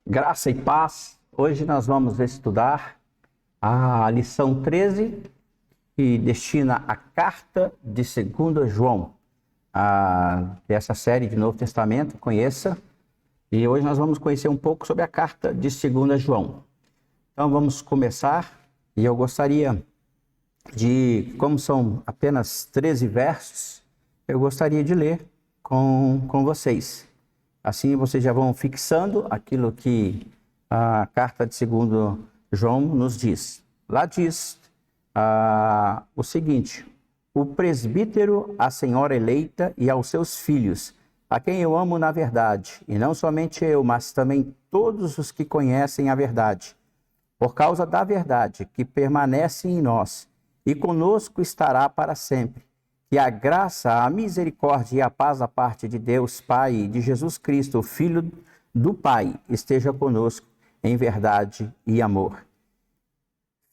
Graça e paz. Hoje nós vamos estudar a lição 13, que destina a carta de 2 João, dessa série de Novo Testamento, conheça. E hoje nós vamos conhecer um pouco sobre a carta de 2 João. Então vamos começar, e eu gostaria como são apenas 13 versos, eu gostaria de ler com vocês. Assim vocês já vão fixando aquilo que a carta de 2 João nos diz. Lá diz o seguinte: o presbítero, a senhora eleita e aos seus filhos, a quem eu amo na verdade, e não somente eu, mas também todos os que conhecem a verdade, por causa da verdade que permanece em nós e conosco estará para sempre. Que a graça, a misericórdia e a paz da parte de Deus Pai e de Jesus Cristo, o Filho do Pai, esteja conosco em verdade e amor.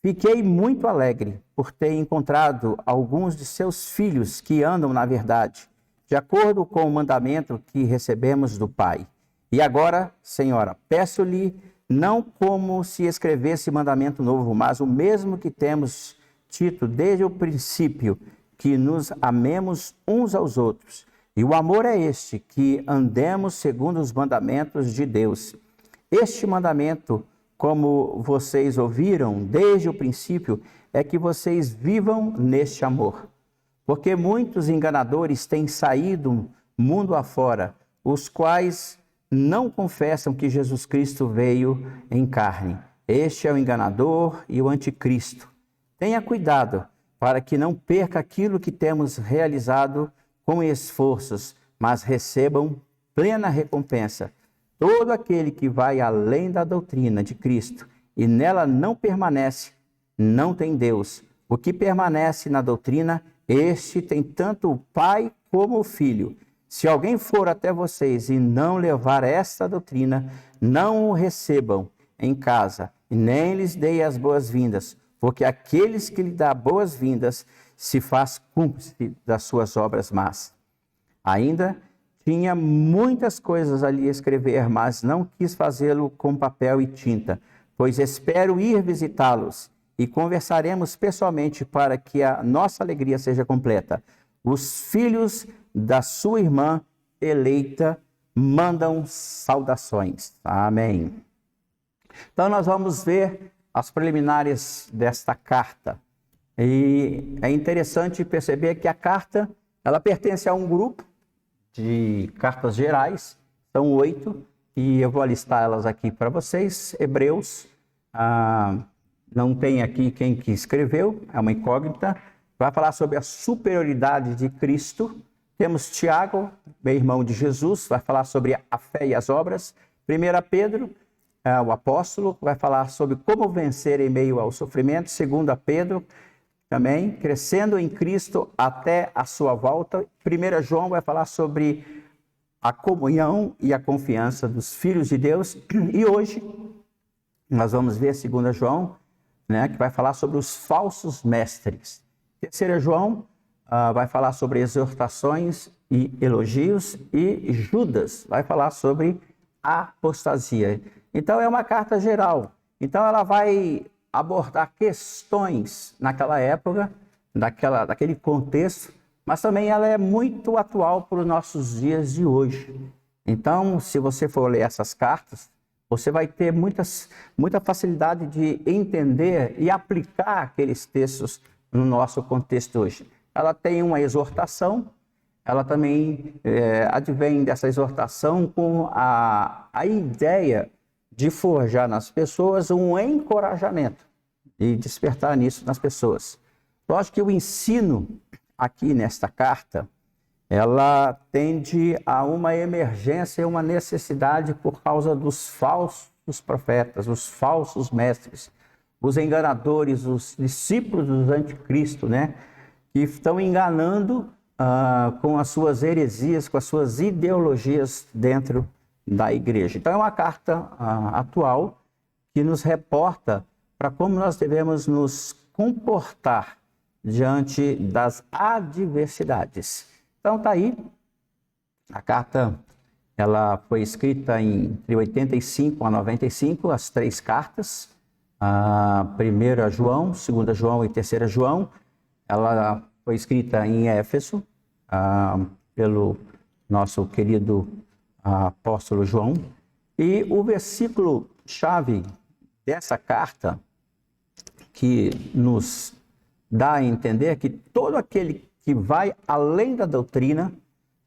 Fiquei muito alegre por ter encontrado alguns de seus filhos que andam na verdade, de acordo com o mandamento que recebemos do Pai. E agora, Senhora, peço-lhe, não como se escrevesse mandamento novo, mas o mesmo que temos dito desde o princípio, que nos amemos uns aos outros. E o amor é este, que andemos segundo os mandamentos de Deus. Este mandamento, como vocês ouviram desde o princípio, é que vocês vivam neste amor. Porque muitos enganadores têm saído mundo afora, os quais não confessam que Jesus Cristo veio em carne. Este é o enganador e o anticristo. Tenha cuidado para que não perca aquilo que temos realizado com esforços, mas recebam plena recompensa. Todo aquele que vai além da doutrina de Cristo e nela não permanece, não tem Deus. O que permanece na doutrina, este tem tanto o Pai como o Filho. Se alguém for até vocês e não levar esta doutrina, não o recebam em casa e nem lhes deem as boas-vindas, porque aqueles que lhe dão boas-vindas se faz cúmplice das suas obras más. Ainda tinha muitas coisas ali a escrever, mas não quis fazê-lo com papel e tinta, pois espero ir visitá-los e conversaremos pessoalmente para que a nossa alegria seja completa. Os filhos da sua irmã eleita mandam saudações. Amém. Então nós vamos ver as preliminares desta carta. E é interessante perceber que a carta, ela pertence a um grupo de cartas gerais, são 8, e eu vou listar elas aqui para vocês. Hebreus, não tem aqui quem que escreveu, é uma incógnita, vai falar sobre a superioridade de Cristo. Temos Tiago, meu irmão de Jesus, vai falar sobre a fé e as obras. 1 Pedro, o apóstolo, vai falar sobre como vencer em meio ao sofrimento. 2 Pedro, também, crescendo em Cristo até a sua volta. 1 João vai falar sobre a comunhão e a confiança dos filhos de Deus. E hoje, nós vamos ver 2 João, que vai falar sobre os falsos mestres. 3 João vai falar sobre exortações e elogios. E Judas vai falar sobre a apostasia. Então é uma carta geral. Então ela vai abordar questões naquela época, daquele contexto, mas também ela é muito atual para os nossos dias de hoje. Então, se você for ler essas cartas, você vai ter muita facilidade de entender e aplicar aqueles textos no nosso contexto hoje. Ela tem uma exortação, ela também advém dessa exortação com a ideia de forjar nas pessoas um encorajamento e despertar nisso nas pessoas. Lógico que o ensino aqui nesta carta, ela tende a uma emergência e uma necessidade por causa dos falsos profetas, os falsos mestres, os enganadores, os discípulos dos anticristo, que estão enganando com as suas heresias, com as suas ideologias dentro da igreja. Então é uma carta atual que nos reporta para como nós devemos nos comportar diante das adversidades. Então está aí a carta Ela foi escrita entre 85 a 95, as 3 cartas. A 1 João, 2 João e 3 João. Ela foi escrita em Éfeso, pelo nosso querido apóstolo João. E o versículo-chave dessa carta, que nos dá a entender que todo aquele que vai além da doutrina,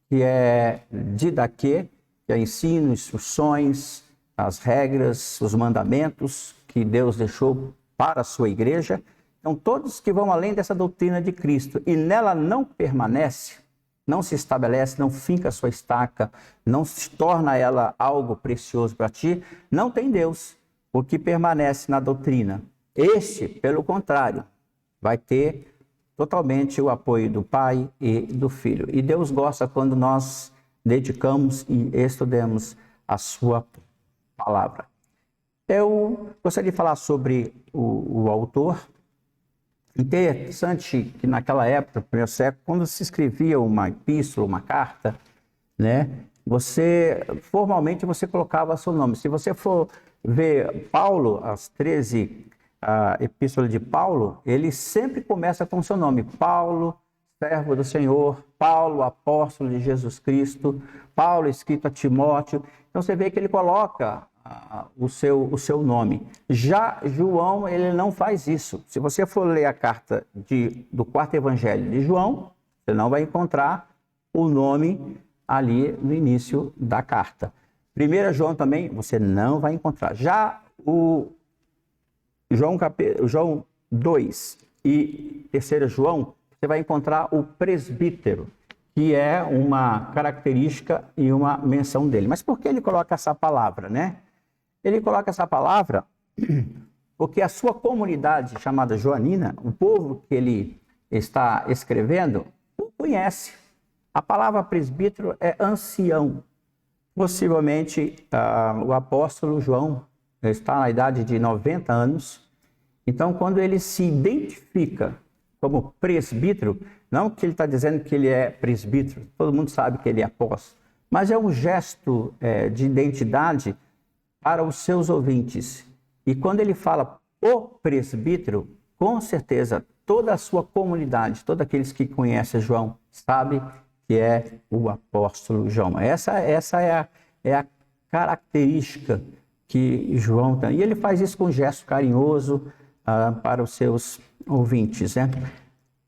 que é didaquê, que é ensino, instruções, as regras, os mandamentos que Deus deixou para a sua igreja. Então, todos que vão além dessa doutrina de Cristo e nela não permanece, não se estabelece, não finca a sua estaca, não se torna ela algo precioso para ti, não tem Deus. O que permanece na doutrina, este, pelo contrário, vai ter totalmente o apoio do Pai e do Filho. E Deus gosta quando nós dedicamos e estudemos a sua palavra. Eu gostaria de falar sobre o autor. Interessante que naquela época, no primeiro século, quando se escrevia uma epístola, uma carta, né, formalmente você colocava seu nome. Se você for ver Paulo, as 13 epístolas de Paulo, ele sempre começa com seu nome. Paulo, servo do Senhor, Paulo, apóstolo de Jesus Cristo, Paulo escrito a Timóteo. Então você vê que ele coloca o seu nome. Já João, ele não faz isso. Se você for ler a carta do 4º Evangelho de João, você não vai encontrar o nome ali no início da carta. 1 João também, você não vai encontrar. Já o João 2 e 3 João, você vai encontrar o presbítero, que é uma característica e uma menção dele. Mas por que ele coloca essa palavra, né? Ele coloca essa palavra porque a sua comunidade chamada joanina, o povo que ele está escrevendo, o conhece. A palavra presbítero é ancião. Possivelmente o apóstolo João está na idade de 90 anos. Então, quando ele se identifica como presbítero, não que ele está dizendo que ele é presbítero, todo mundo sabe que ele é apóstolo, mas é um gesto de identidade para os seus ouvintes. E quando ele fala o presbítero, com certeza toda a sua comunidade, todos aqueles que conhecem João, sabe que é o apóstolo João. Essa é a característica que João tem. E ele faz isso com um gesto carinhoso para os seus ouvintes, né?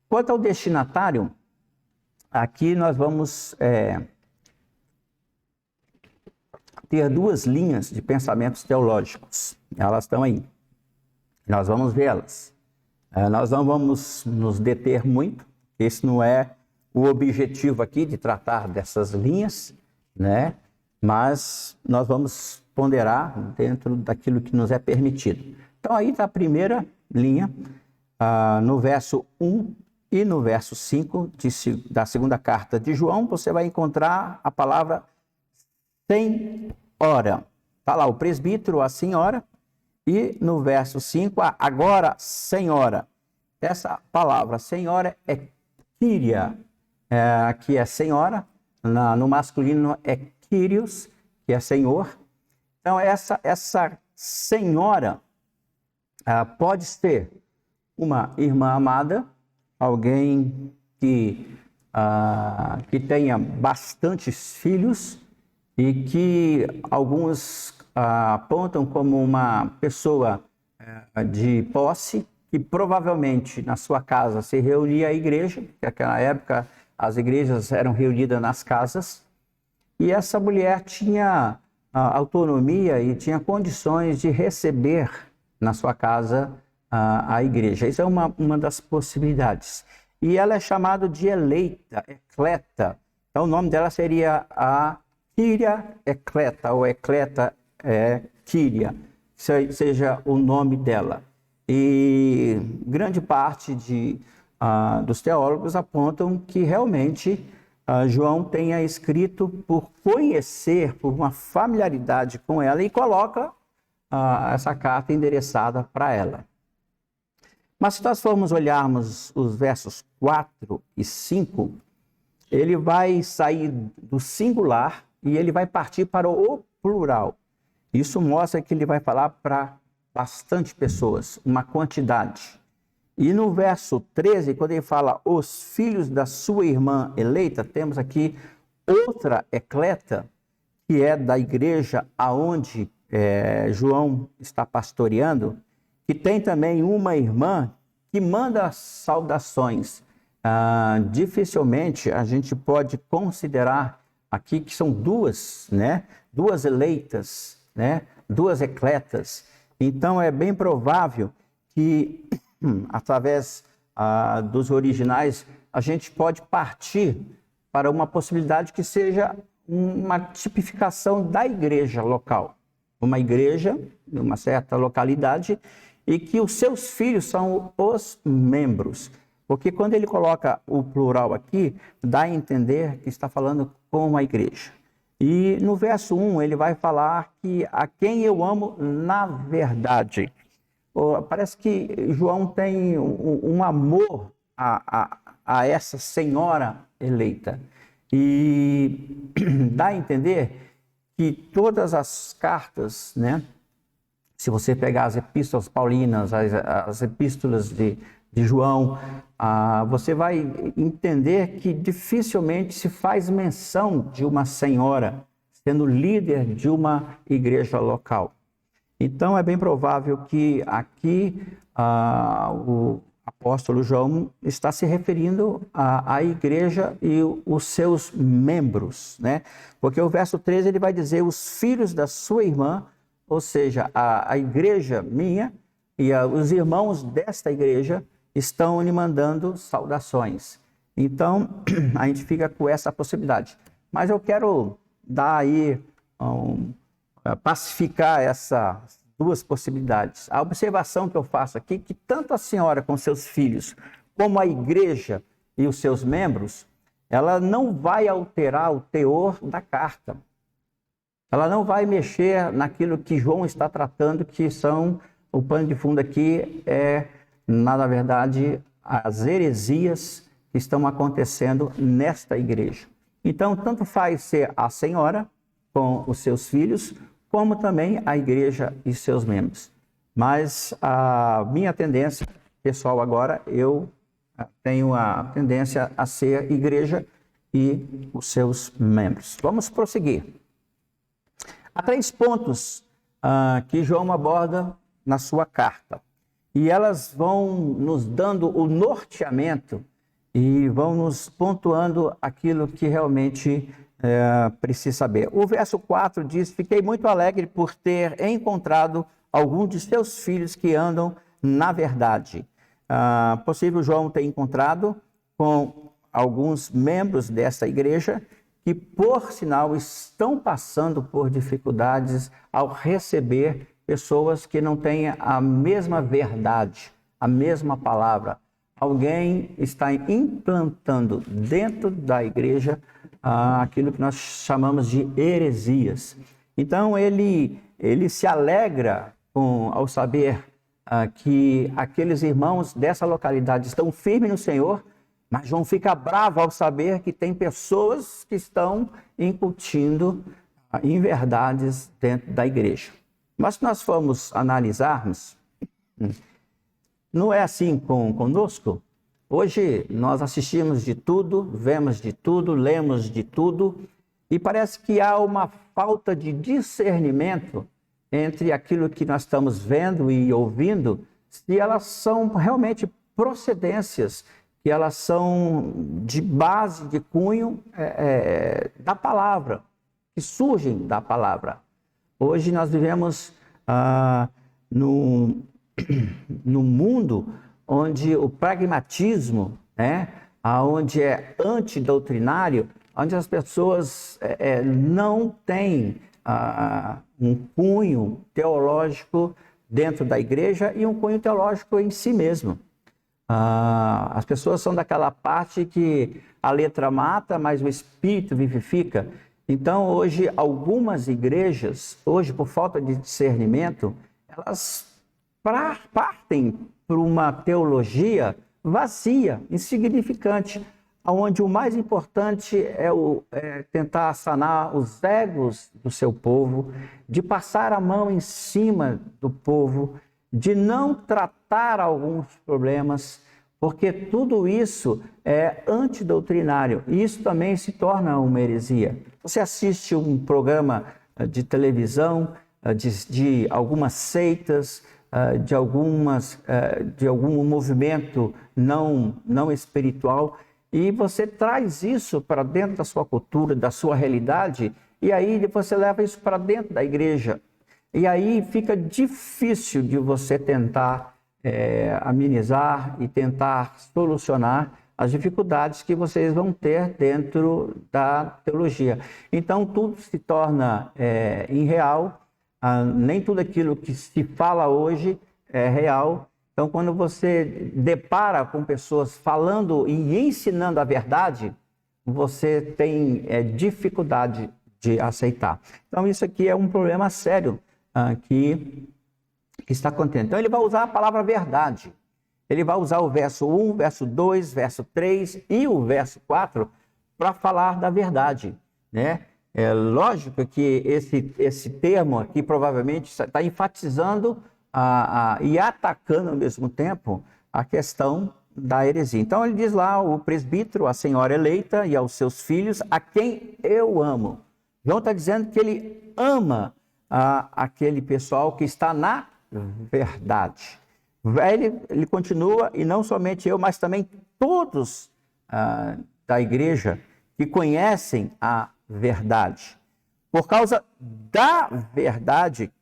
Quanto ao destinatário, aqui nós vamos ter 2 linhas de pensamentos teológicos. Elas estão aí. Nós vamos vê-las. Nós não vamos nos deter muito. Esse não é o objetivo aqui de tratar dessas linhas, né? Mas nós vamos ponderar dentro daquilo que nos é permitido. Então aí está a primeira linha, no verso 1 e no verso 5 da segunda carta de João, você vai encontrar a palavra senhora. Está lá o presbítero, a senhora, e no verso 5, agora senhora. Essa palavra senhora é Kyria, que é senhora, no masculino é Kyrios, que é senhor. Então essa senhora pode ser uma irmã amada, alguém que tenha bastantes filhos e que alguns apontam como uma pessoa de posse, que provavelmente na sua casa se reunia a igreja, porque naquela época as igrejas eram reunidas nas casas, e essa mulher tinha autonomia e tinha condições de receber na sua casa a igreja. Isso é uma das possibilidades. E ela é chamada de eleita, ecleta. Então o nome dela seria a Kyria Ecleta, ou Ecleta Kyria, seja o nome dela. E grande parte dos teólogos apontam que realmente João tenha escrito por conhecer, por uma familiaridade com ela, e coloca essa carta endereçada para ela. Mas se nós formos olharmos os versos 4 e 5, ele vai sair do singular e ele vai partir para o plural. Isso mostra que ele vai falar para bastante pessoas, uma quantidade. E no verso 13, quando ele fala os filhos da sua irmã eleita, temos aqui outra ecleta, que é da igreja aonde João está pastoreando, que tem também uma irmã que manda saudações. Dificilmente a gente pode considerar aqui que são duas, né? Duas eleitas, né? Duas ecletas. Então é bem provável que através dos originais a gente pode partir para uma possibilidade que seja uma tipificação da igreja local. Uma igreja de uma certa localidade e que os seus filhos são os membros. Porque quando ele coloca o plural aqui, dá a entender que está falando com uma igreja. E no verso 1 ele vai falar que a quem eu amo na verdade. Parece que João tem um amor a essa senhora eleita. E dá a entender que todas as cartas, né? Se você pegar as epístolas paulinas, as epístolas de João, você vai entender que dificilmente se faz menção de uma senhora sendo líder de uma igreja local. Então é bem provável que aqui o apóstolo João está se referindo à igreja e os seus membros, né? Porque o verso 13 ele vai dizer os filhos da sua irmã, ou seja, a igreja minha e os irmãos desta igreja estão lhe mandando saudações. Então, a gente fica com essa possibilidade. Mas eu quero dar aí, pacificar essas duas possibilidades. A observação que eu faço aqui, que tanto a senhora com seus filhos, como a igreja e os seus membros, ela não vai alterar o teor da carta. Ela não vai mexer naquilo que João está tratando, que são, o pano de fundo aqui na verdade, as heresias que estão acontecendo nesta igreja. Então, tanto faz ser a senhora com os seus filhos, como também a igreja e seus membros. Mas a minha tendência, pessoal, agora, eu tenho a tendência a ser igreja e os seus membros. Vamos prosseguir. Há 3 pontos que João aborda na sua carta. E elas vão nos dando o norteamento e vão nos pontuando aquilo que realmente precisa saber. O verso 4 diz: fiquei muito alegre por ter encontrado algum de seus filhos que andam na verdade. Possível João ter encontrado com alguns membros dessa igreja que, por sinal, estão passando por dificuldades ao receber pessoas que não têm a mesma verdade, a mesma palavra. Alguém está implantando dentro da igreja aquilo que nós chamamos de heresias. Então, ele se alegra ao saber que aqueles irmãos dessa localidade estão firmes no Senhor, mas João fica bravo ao saber que tem pessoas que estão incutindo inverdades dentro da igreja. Mas se nós formos analisarmos, não é assim conosco. Hoje nós assistimos de tudo, vemos de tudo, lemos de tudo, e parece que há uma falta de discernimento entre aquilo que nós estamos vendo e ouvindo, se elas são realmente procedências, que elas são de base, de cunho da palavra, que surgem da palavra. Hoje nós vivemos num mundo onde o pragmatismo, onde é antidoutrinário, onde as pessoas não têm um cunho teológico dentro da igreja e um cunho teológico em si mesmo. As pessoas são daquela parte que a letra mata, mas o espírito vivifica. Então, hoje, algumas igrejas, por falta de discernimento, elas partem para uma teologia vazia, insignificante, onde o mais importante é tentar sanar os egos do seu povo, de passar a mão em cima do povo, de não tratar alguns problemas, porque tudo isso é antidoutrinário e isso também se torna uma heresia. Você assiste um programa de televisão de algumas seitas, de algum movimento não espiritual, e você traz isso para dentro da sua cultura, da sua realidade, e aí você leva isso para dentro da igreja. E aí fica difícil de você tentar amenizar e tentar solucionar as dificuldades que vocês vão ter dentro da teologia. Então, tudo se torna irreal, nem tudo aquilo que se fala hoje é real. Então, quando você depara com pessoas falando e ensinando a verdade, você tem dificuldade de aceitar. Então, isso aqui é um problema sério que está acontecendo. Então, ele vai usar a palavra verdade. Ele vai usar o verso 1, verso 2, verso 3 e o verso 4 para falar da verdade, né? É lógico que esse termo aqui provavelmente está enfatizando e atacando ao mesmo tempo a questão da heresia. Então ele diz lá, o presbítero, a senhora eleita e aos seus filhos, a quem eu amo. João está dizendo que ele ama aquele pessoal que está na verdade. Ele continua, e não somente eu, mas também todos da igreja que conhecem a verdade, por causa da verdade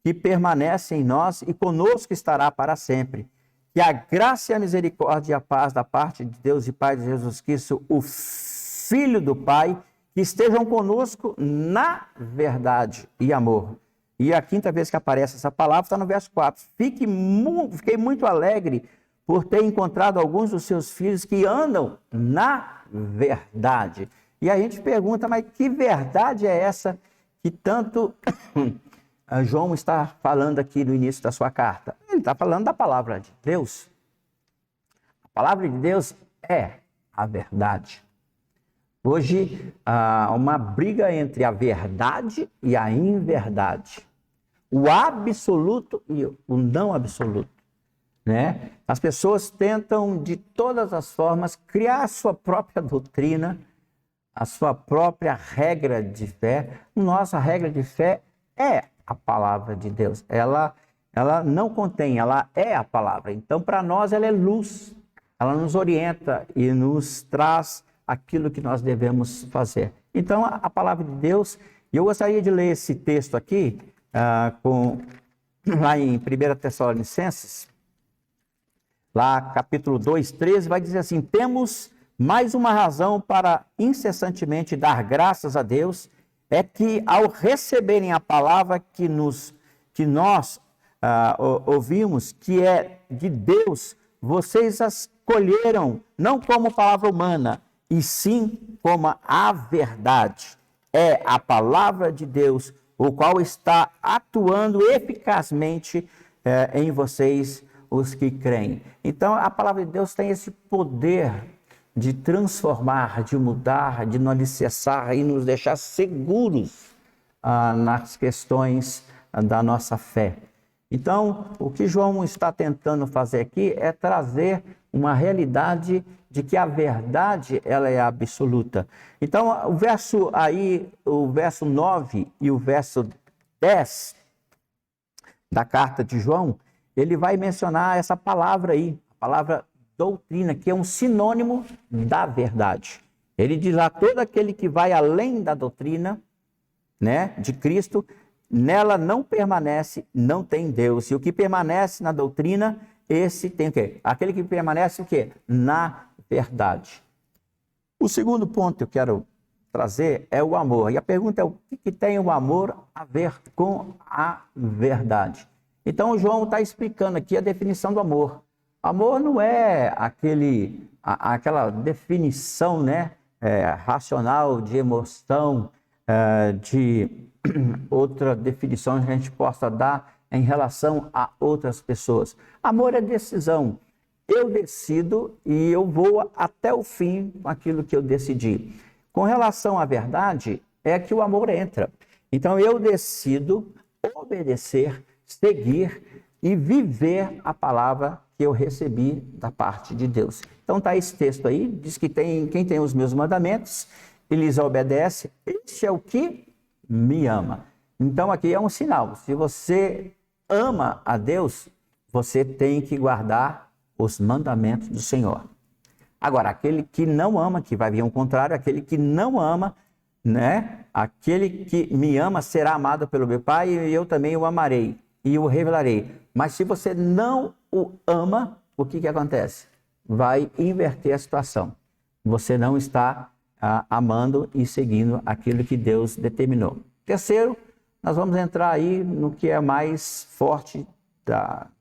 que permanece em nós e conosco estará para sempre. Que a graça e a misericórdia e a paz da parte de Deus e Pai de Jesus Cristo, o Filho do Pai, que estejam conosco na verdade e amor. E a quinta vez que aparece essa palavra está no verso 4. Fiquei muito alegre por ter encontrado alguns dos seus filhos que andam na verdade. E a gente pergunta, mas que verdade é essa que tanto João está falando aqui no início da sua carta? Ele está falando da palavra de Deus. A palavra de Deus é a verdade. Hoje há uma briga entre a verdade e a inverdade. O absoluto e o não absoluto, né? As pessoas tentam, de todas as formas, criar a sua própria doutrina, a sua própria regra de fé. Nossa regra de fé é a palavra de Deus. Ela não contém, ela é a palavra. Então, para nós, ela é luz. Ela nos orienta e nos traz aquilo que nós devemos fazer. Então, a palavra de Deus, e eu gostaria de ler esse texto aqui, lá em 1 Tessalonicenses, lá capítulo 2, 13, vai dizer assim: temos mais uma razão para incessantemente dar graças a Deus, é que ao receberem a palavra que nós ouvimos, que é de Deus, vocês as colheram, não como palavra humana, e sim como a verdade. É a palavra de Deus, o qual está atuando eficazmente em vocês, os que creem. Então, a palavra de Deus tem esse poder de transformar, de mudar, de nos alicerçar e nos deixar seguros nas questões da nossa fé. Então, o que João está tentando fazer aqui é trazer uma realidade de que a verdade ela é absoluta. Então, o verso 9 e o verso 10 da carta de João, ele vai mencionar essa palavra aí, a palavra doutrina, que é um sinônimo da verdade. Ele diz lá, todo aquele que vai além da doutrina, né, de Cristo, nela não permanece, não tem Deus. E o que permanece na doutrina, esse tem o quê? Aquele que permanece o quê? Na verdade. O segundo ponto que eu quero trazer é o amor. E a pergunta é, o que tem o amor a ver com a verdade? Então, o João está explicando aqui a definição do amor. Amor não é aquela definição, né, racional de emoção, de outra definição que a gente possa dar em relação a outras pessoas. Amor é decisão, eu decido e eu vou até o fim com aquilo que eu decidi. Com relação à verdade, é que o amor entra. Então eu decido obedecer, seguir e viver a palavra que eu recebi da parte de Deus. Então está esse texto aí, diz que quem tem os meus mandamentos, eles obedecem, este é o que me ama. Então aqui é um sinal, se você ama a Deus, você tem que guardar os mandamentos do Senhor. Agora, aquele que não ama, que vai vir ao contrário, aquele que não ama, né? Aquele que me ama será amado pelo meu Pai e eu também o amarei e o revelarei. Mas se você não o ama, o que acontece? Vai inverter a situação. Você não está amando e seguindo aquilo que Deus determinou. Terceiro, nós vamos entrar aí no que é mais forte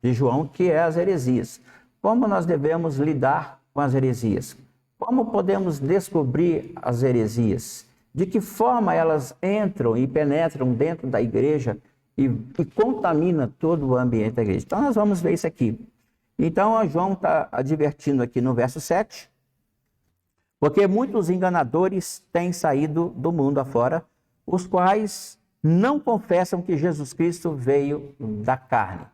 de João, que é as heresias. Como nós devemos lidar com as heresias? Como podemos descobrir as heresias? De que forma elas entram e penetram dentro da igreja e contaminam todo o ambiente da igreja? Então nós vamos ver isso aqui. Então João está advertindo aqui no verso 7, porque muitos enganadores têm saído do mundo afora, os quais não confessam que Jesus Cristo veio da carne.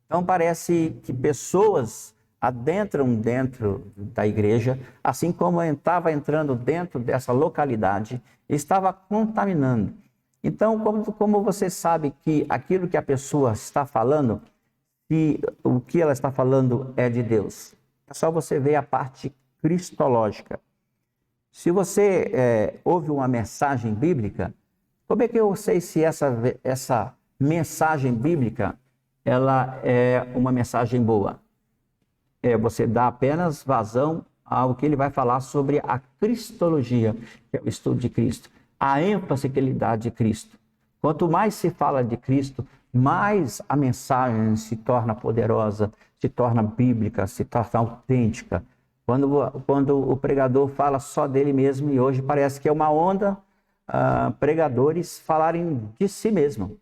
Então parece que pessoas adentram dentro da igreja, assim como estava entrando dentro dessa localidade, estava contaminando. Então, como você sabe que aquilo que a pessoa está falando, se o que ela está falando é de Deus? É só você ver a parte cristológica. Se você ouve uma mensagem bíblica, como é que eu sei se essa mensagem bíblica ela é uma mensagem boa? Você dá apenas vazão ao que ele vai falar sobre a cristologia, que é o estudo de Cristo, a ênfase que ele dá de Cristo. Quanto mais se fala de Cristo, mais a mensagem se torna poderosa, se torna bíblica, se torna autêntica. Quando o pregador fala só dele mesmo, e hoje parece que é uma onda, pregadores falarem de si mesmo,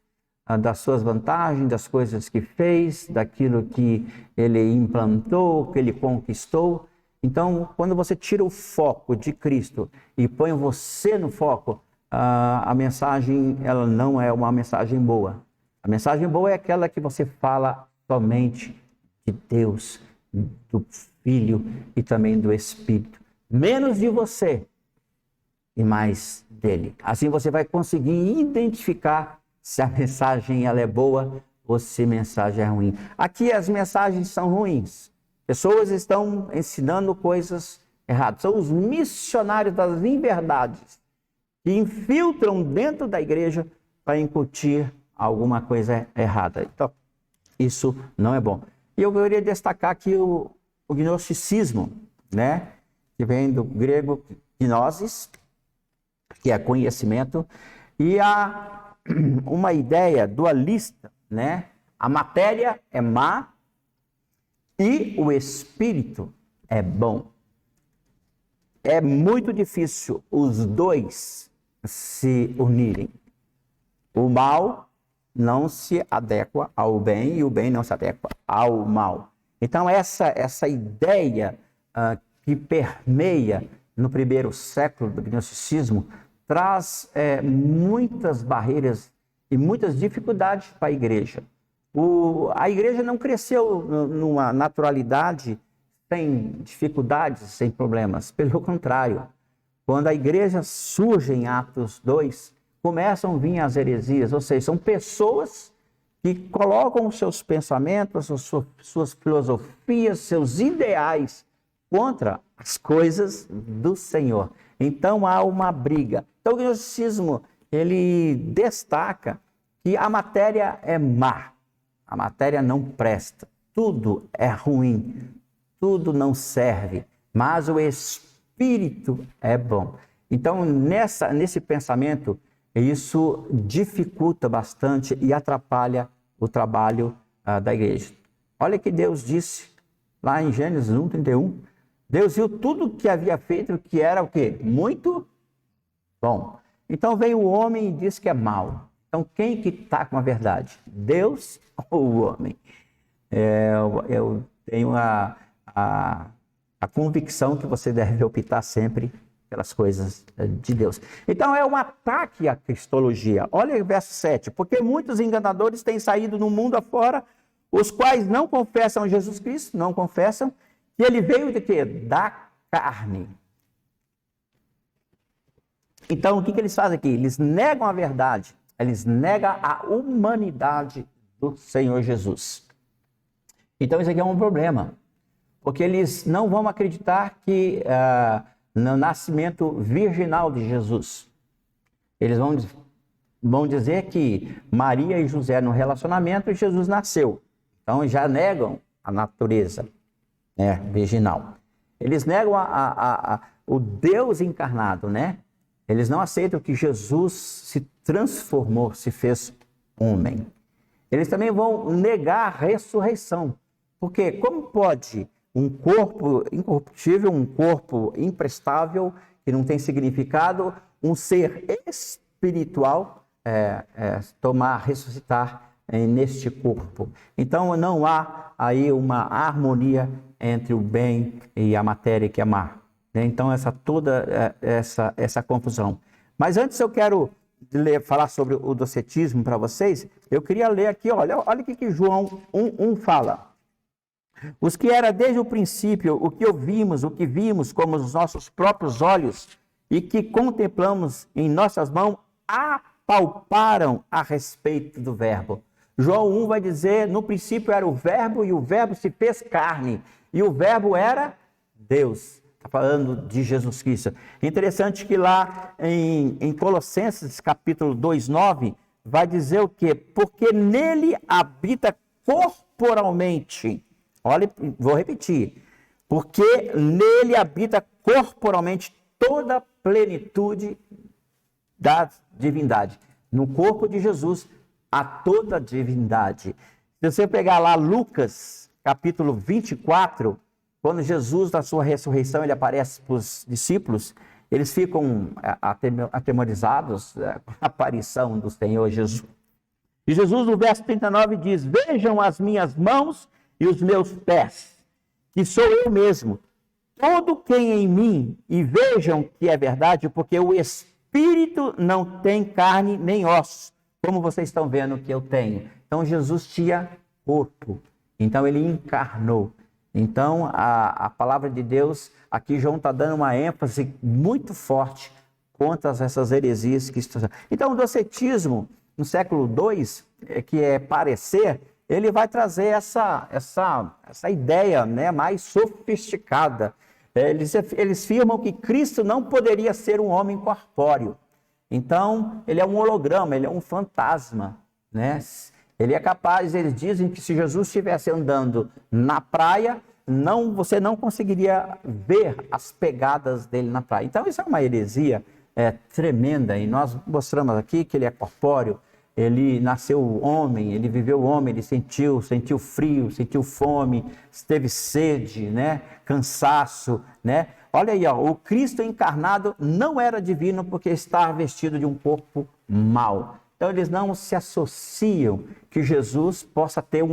das suas vantagens, das coisas que fez, daquilo que ele implantou, que ele conquistou. Então, quando você tira o foco de Cristo e põe você no foco, a mensagem ela não é uma mensagem boa. A mensagem boa é aquela que você fala somente de Deus, do Filho e também do Espírito. Menos de você e mais dele. Assim você vai conseguir identificar se a mensagem ela é boa ou se a mensagem é ruim. Aqui as mensagens são ruins. Pessoas estão ensinando coisas erradas. São os missionários das inverdades que infiltram dentro da igreja para incutir alguma coisa errada. Então, isso não é bom. E eu queria destacar aqui o gnosticismo, né? Que vem do grego gnosis, que é conhecimento, e há uma ideia dualista, né? A matéria é má e o espírito é bom. É muito difícil os dois se unirem. O mal não se adequa ao bem e o bem não se adequa ao mal. Então essa ideia que permeia no primeiro século do gnosticismo traz muitas barreiras e muitas dificuldades para a igreja. A igreja não cresceu numa naturalidade sem dificuldades, sem problemas. Pelo contrário, quando a igreja surge em Atos 2, começam a vir as heresias, ou seja, são pessoas que colocam os seus pensamentos, suas filosofias, seus ideais contra as coisas do Senhor. Então há uma briga. Então o gnosticismo, ele destaca que a matéria é má, a matéria não presta, tudo é ruim, tudo não serve, mas o espírito é bom. Então nesse pensamento, isso dificulta bastante e atrapalha o trabalho da igreja. Olha que Deus disse lá em Gênesis 1:31, Deus viu tudo que havia feito, que era o quê? Muito bom. Então vem o homem e diz que é mal. Então quem que está com a verdade? Deus ou o homem? Eu tenho a convicção que você deve optar sempre pelas coisas de Deus. Então é um ataque à cristologia. Olha o verso 7. Porque muitos enganadores têm saído no mundo afora, os quais não confessam Jesus Cristo, não confessam, que ele veio de quê? Da carne. Então o que eles fazem aqui? Eles negam a verdade, eles negam a humanidade do Senhor Jesus. Então isso aqui é um problema, porque eles não vão acreditar que no nascimento virginal de Jesus. Eles vão dizer que Maria e José no relacionamento e Jesus nasceu. Então já negam a natureza, né, virginal. Eles negam o Deus encarnado, né? Eles não aceitam que Jesus se transformou, se fez homem. Eles também vão negar a ressurreição. Porque como pode um corpo incorruptível, um corpo imprestável, que não tem significado, um ser espiritual ressuscitar neste corpo? Então não há aí uma harmonia entre o bem e a matéria que é má. Então toda essa confusão. Mas antes eu quero falar sobre o docetismo para vocês. Eu queria ler aqui, olha o que João 1 fala. Os que era desde o princípio, o que ouvimos, o que vimos como os nossos próprios olhos e que contemplamos em nossas mãos, apalparam a respeito do verbo. João 1 vai dizer, no princípio era o verbo e o verbo se fez carne e o verbo era Deus. Está falando de Jesus Cristo. Interessante que lá em Colossenses capítulo 2:9 vai dizer o quê? Porque nele habita corporalmente. Olha, vou repetir. Porque nele habita corporalmente toda a plenitude da divindade. No corpo de Jesus há toda a divindade. Se você pegar lá Lucas capítulo 24, quando Jesus, na sua ressurreição, ele aparece para os discípulos, eles ficam atemorizados com a aparição do Senhor Jesus. E Jesus, no verso 39, diz: vejam as minhas mãos e os meus pés, que sou eu mesmo. Todo quem em mim, e vejam que é verdade, porque o Espírito não tem carne nem ossos, como vocês estão vendo que eu tenho. Então Jesus tinha corpo, então ele encarnou. Então, a palavra de Deus, aqui João está dando uma ênfase muito forte contra essas heresias que estão. Então, o docetismo, no século II, que é parecer, ele vai trazer essa ideia, né, mais sofisticada. Eles afirmam que Cristo não poderia ser um homem corpóreo. Então, ele é um holograma, ele é um fantasma, né? Ele é capaz, eles dizem que se Jesus estivesse andando na praia, você não conseguiria ver as pegadas dele na praia. Então isso é uma heresia tremenda, e nós mostramos aqui que ele é corpóreo, ele nasceu homem, ele viveu homem, ele sentiu frio, sentiu fome, teve sede, né? Cansaço, né? Olha aí, ó, o Cristo encarnado não era divino porque estava vestido de um corpo mau. Então, eles não se associam que Jesus possa ter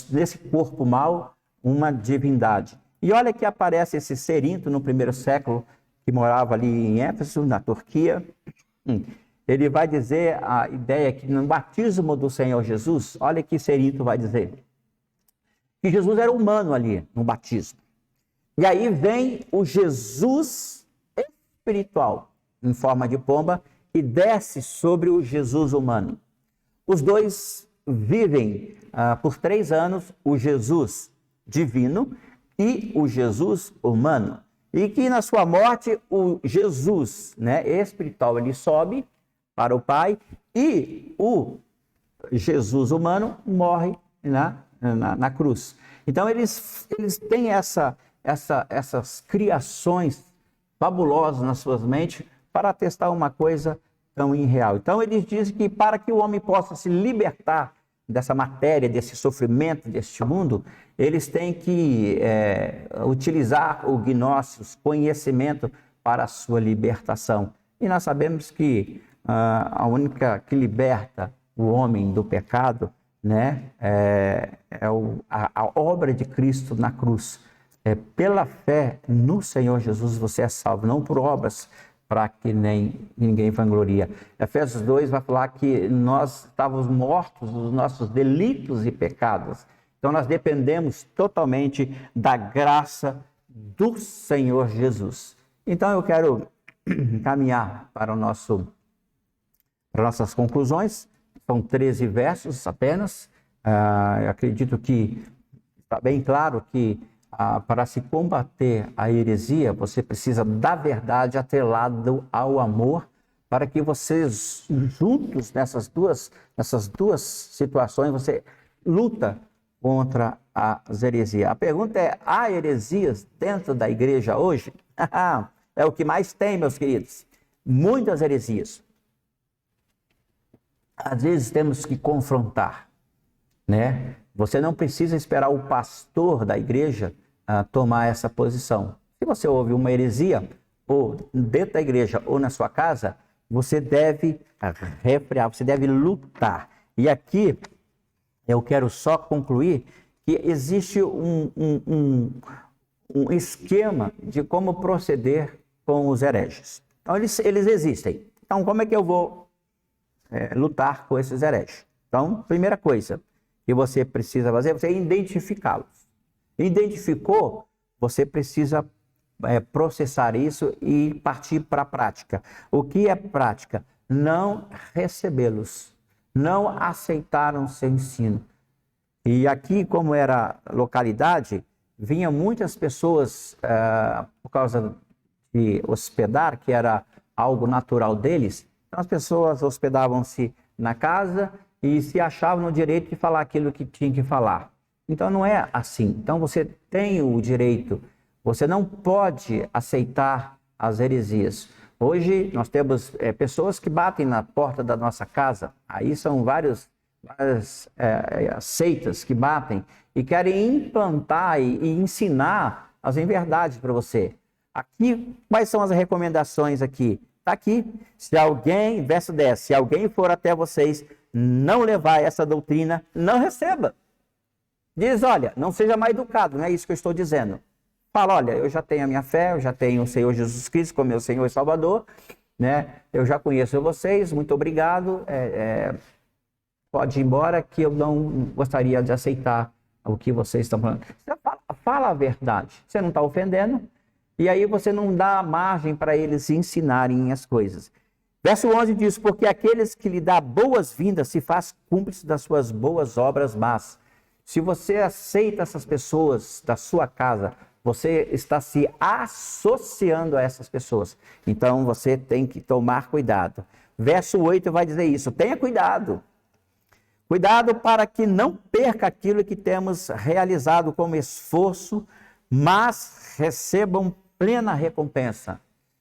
nesse corpo mau, uma divindade. E olha que aparece esse Cerinto no primeiro século, que morava ali em Éfeso, na Turquia. Ele vai dizer a ideia que no batismo do Senhor Jesus, olha que Cerinto vai dizer, que Jesus era humano ali no batismo. E aí vem o Jesus espiritual, em forma de pomba, e desce sobre o Jesus humano. Os dois vivem por 3 anos, o Jesus divino e o Jesus humano. E que na sua morte, o Jesus, né, espiritual, ele sobe para o Pai e o Jesus humano morre na cruz. Então eles têm essas criações fabulosas nas suas mentes para testar uma coisa tão irreal. Então eles dizem que para que o homem possa se libertar dessa matéria, desse sofrimento, deste mundo, eles têm que utilizar o gnósticos, conhecimento, para a sua libertação. E nós sabemos que a única que liberta o homem do pecado né? A obra de Cristo na cruz. Pela fé no Senhor Jesus você é salvo, não por obras, para que nem ninguém vangloria. Efésios 2 vai falar que nós estávamos mortos nos nossos delitos e pecados. Então nós dependemos totalmente da graça do Senhor Jesus. Então eu quero caminhar para nossas conclusões. São 13 versos apenas. Eu acredito que está bem claro que para se combater a heresia, você precisa da verdade atrelado ao amor, para que vocês juntos nessas duas situações, você luta contra as heresias. A pergunta é: há heresias dentro da igreja hoje? É o que mais tem, meus queridos. Muitas heresias. Às vezes temos que confrontar, né? Você não precisa esperar o pastor da igreja tomar essa posição. Se você ouve uma heresia, ou dentro da igreja ou na sua casa, você deve refrear, você deve lutar. E aqui eu quero só concluir que existe um esquema de como proceder com os hereges. Então eles existem. Então como é que eu vou lutar com esses hereges? Então, primeira coisa que você precisa fazer é você identificá-los. Identificou, você precisa processar isso e partir para a prática. O que é prática? Não recebê-los, não aceitaram seu ensino. E aqui, como era localidade, vinham muitas pessoas por causa de hospedar, que era algo natural deles. Então as pessoas hospedavam-se na casa e se achavam no direito de falar aquilo que tinham que falar. Então não é assim. Então você tem o direito, você não pode aceitar as heresias. Hoje nós temos pessoas que batem na porta da nossa casa, aí são várias seitas que batem e querem implantar e ensinar as inverdades para você. Aqui, quais são as recomendações aqui? Está aqui, se alguém, verso 10, se alguém for até vocês não levar essa doutrina, não receba. Diz, olha, não seja mal educado, não é isso que eu estou dizendo. Fala, olha, eu já tenho a minha fé, eu já tenho o Senhor Jesus Cristo como meu Senhor e Salvador, né? Eu já conheço vocês, muito obrigado, pode ir embora que eu não gostaria de aceitar o que vocês estão falando. Você fala a verdade, você não está ofendendo, e aí você não dá margem para eles ensinarem as coisas. Verso 11 diz, porque aqueles que lhe dá boas-vindas se faz cúmplice das suas boas obras más. Se você aceita essas pessoas da sua casa, você está se associando a essas pessoas. Então você tem que tomar cuidado. Verso 8 vai dizer isso, tenha cuidado. Cuidado para que não perca aquilo que temos realizado como esforço, mas recebam plena recompensa.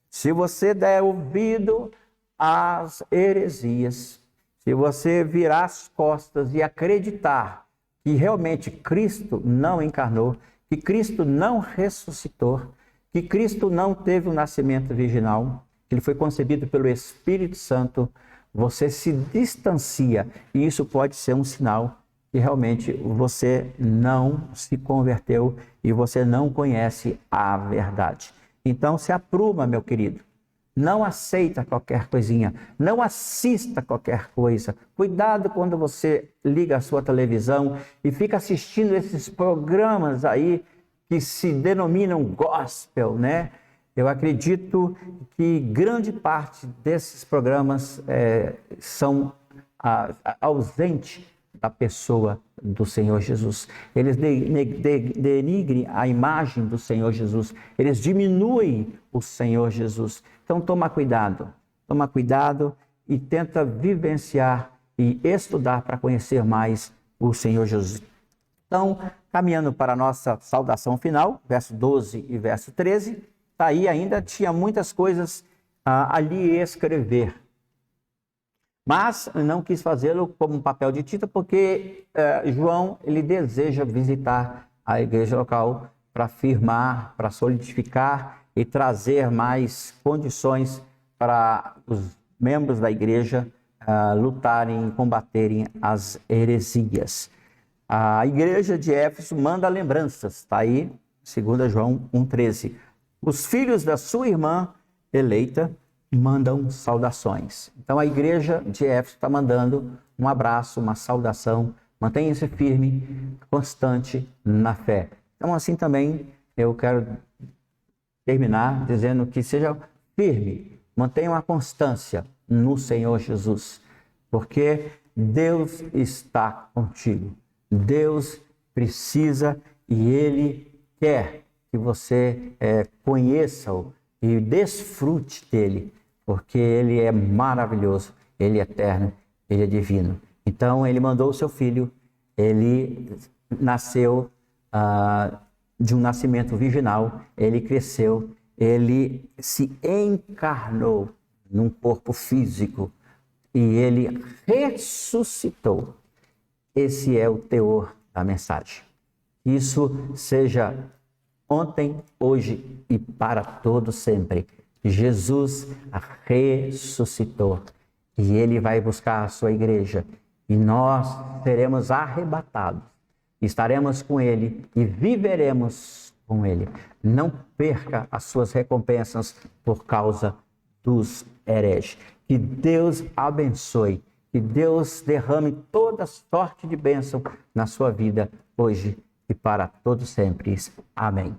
Se você der ouvido às heresias, se você virar as costas e acreditar que realmente Cristo não encarnou, que Cristo não ressuscitou, que Cristo não teve um nascimento virginal, que ele foi concebido pelo Espírito Santo, você se distancia e isso pode ser um sinal que realmente você não se converteu e você não conhece a verdade. Então se apruma, meu querido. Não aceita qualquer coisinha, não assista qualquer coisa. Cuidado quando você liga a sua televisão e fica assistindo esses programas aí que se denominam gospel, né? Eu acredito que grande parte desses programas são ausentes da pessoa do Senhor Jesus. Eles denigrem a imagem do Senhor Jesus. Eles diminuem o Senhor Jesus. Então toma cuidado e tenta vivenciar e estudar para conhecer mais o Senhor Jesus. Então, caminhando para a nossa saudação final, verso 12 e verso 13, tá aí ainda tinha muitas coisas a lhe escrever. Mas não quis fazê-lo como um papel de tinta, porque João ele deseja visitar a igreja local para firmar, para solidificar e trazer mais condições para os membros da igreja lutarem e combaterem as heresias. A igreja de Éfeso manda lembranças, está aí, 2 João 1,13. Os filhos da sua irmã eleita mandam saudações. Então a igreja de Éfeso está mandando um abraço, uma saudação. Mantenha-se firme, constante na fé. Então assim também eu quero terminar dizendo que seja firme, mantenha uma constância no Senhor Jesus, porque Deus está contigo. Deus precisa e Ele quer que você conheça-o e desfrute dele, porque Ele é maravilhoso, Ele é eterno, Ele é divino. Então, Ele mandou o seu Filho, Ele nasceu de um nascimento virginal, Ele cresceu, Ele se encarnou num corpo físico e Ele ressuscitou. Esse é o teor da mensagem. Isso seja ontem, hoje e para todo sempre. Jesus ressuscitou e Ele vai buscar a sua igreja e nós seremos arrebatados. Estaremos com Ele e viveremos com Ele. Não perca as suas recompensas por causa dos hereges. Que Deus abençoe. Que Deus derrame toda sorte de bênção na sua vida hoje e para todo sempre. Amém.